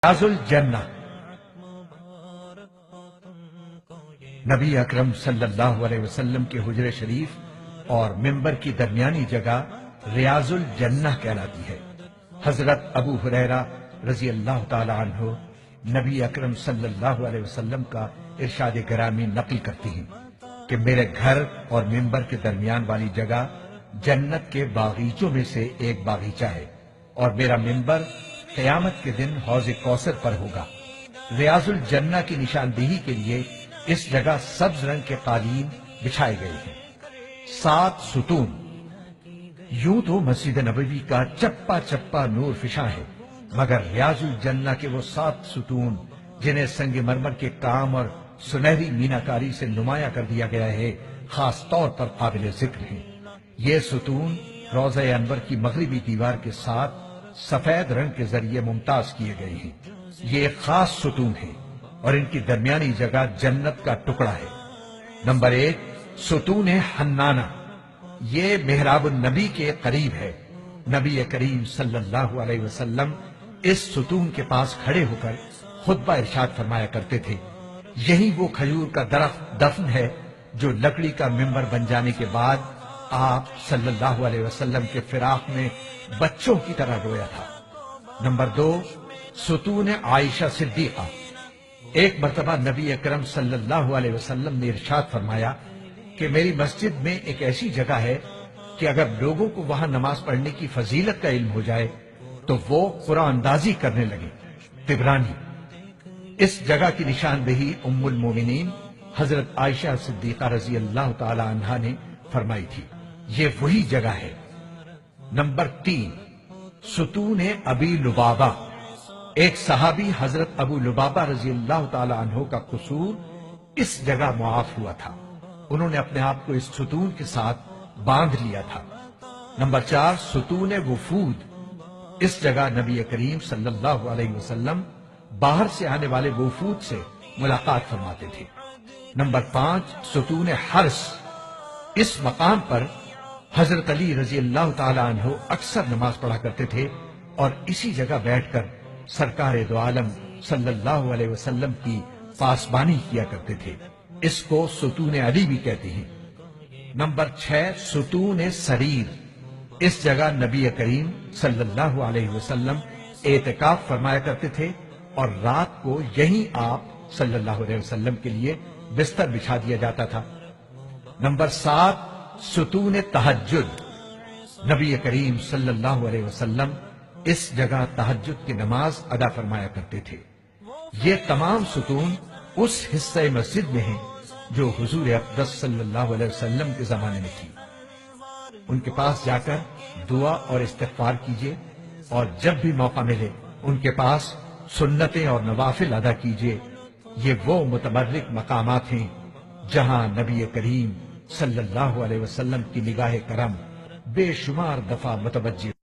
रियाज़ जन्ना। नबी अकरम सल्लल्लाहु अलैहि वसल्लम के हुजरे शरीफ और मिंबर की दरमियानी जगह रियाज़ुल जन्ना कहलाती है। हजरत अबू हुरैरा रजी अल्लाह ताला अन्हु नबी अकरम सल्लल्लाहु अलैहि वसल्लम का इरशाद गिरामी नकल करती हैं कि मेरे घर और मिंबर के दरमियान वाली जगह जन्नत के बागीचों में से एक बागीचा है और मेरा मिंबर क़यामत के दिन हौज़ कौसर पर होगा। रियाज़ुल जन्ना की निशानदेही के लिए इस जगह सब्ज रंग के कालीन बिछाए गए हैं। 7 सुतून। यूं तो मस्जिद नबवी का चप्पा चप्पा नूर फिशा है, मगर रियाज़ुल जन्ना के वो 7 सुतून जिन्हें संगमरमर के काम और सुनहरी मीनाकारी से नुमाया कर दिया गया है, खास तौर पर काबिल जिक्र हैं। ये सुतून रोज़ा अनवर की मगरिबी दीवार के साथ सफेद रंग के जरिए मुमताज किए गए हैं। ये एक खास सुतून है और इनकी दरमियानी जगह जन्नत का टुकड़ा है। नंबर 1, सुतून हन्नाना। ये मेहराब नबी के करीब है। नबी करीम सल्लल्लाहु अलैहि वसल्लम इस सुतून के पास खड़े होकर खुतबा इरशाद फरमाया करते थे। यही वो खजूर का दरख्त दफन है जो लकड़ी का मिंबर बन जाने के बाद आप सल्लल्लाहु अलैहि वसल्लम के फिराक में बच्चों की तरह रोया था। नंबर 2, सुतून आयशा सिद्दीका। एक मर्तबा नबी अकरम सल्लल्लाहु अलैहि वसल्लम ने इरशाद फरमाया कि मेरी मस्जिद में एक ऐसी जगह है कि अगर लोगों को वहां नमाज पढ़ने की फजीलत का इल्म हो जाए तो वो कुरान अंदाजी करने लगे। तिबरानी। इस जगह की निशानदेही उम्मुल मोमिनीन हजरत आयशा सिद्दीका रजी अल्लाह ताला अन्हा ने फरमाई थी। ये वही जगह है। नंबर 3, सुतून अबी लुबाबा। एक सहाबी हजरत अबू लुबाबा रजी अल्लाह ताला अन्हो का कसूर इस जगह मुआफ हुआ था। उन्होंने अपने आप को इस सुतून के साथ बांध लिया था। नंबर 4, सुतून वफूद। इस जगह नबी करीम सल्लल्लाहु अलैहि वसल्लम बाहर से आने वाले वफूद से मुलाकात फरमाते थे। नंबर 5, सुतून हर्स। इस मकाम पर हजरत अली रजी अल्लाह ताला अन्हो अक्सर नमाज पढ़ा करते थे और इसी जगह बैठकर सरकार दो आलम सल्लल्लाहु अलैहि वसल्लम की पासबानी किया करते थे। इसको सुतून अली भी कहते हैं। नंबर 6, सुतून सरीर। इस जगह नबी करीम सल्लल्लाहु अलैहि वसल्लम एतकाफ फरमाया करते थे और रात को यहीं आप सल्लल्लाहु अलैहि वसल्लम के लिए बिस्तर बिछा दिया जाता था। नंबर 7, सुतून तहज्जुद। नबी करीम सल्लल्लाहु अलैहि वसल्लम इस जगह तहज्जुद की नमाज अदा फरमाया करते थे। ये तमाम सुतून उस हिस्से मस्जिद में हैं जो हुजूर अक़दस सल्लल्लाहु अलैहि वसल्लम के जमाने में थी। उनके पास जाकर दुआ और इस्तिग़फ़ार कीजिए और जब भी मौका मिले उनके पास सुन्नतें और नवाफिल अदा कीजिए। ये वो मुतबर्रिक मकामात हैं जहां नबी करीम सल्लल्लाहु अलैहि वसल्लम की निगाह करम बेशुमार दफा मुतवज्जिह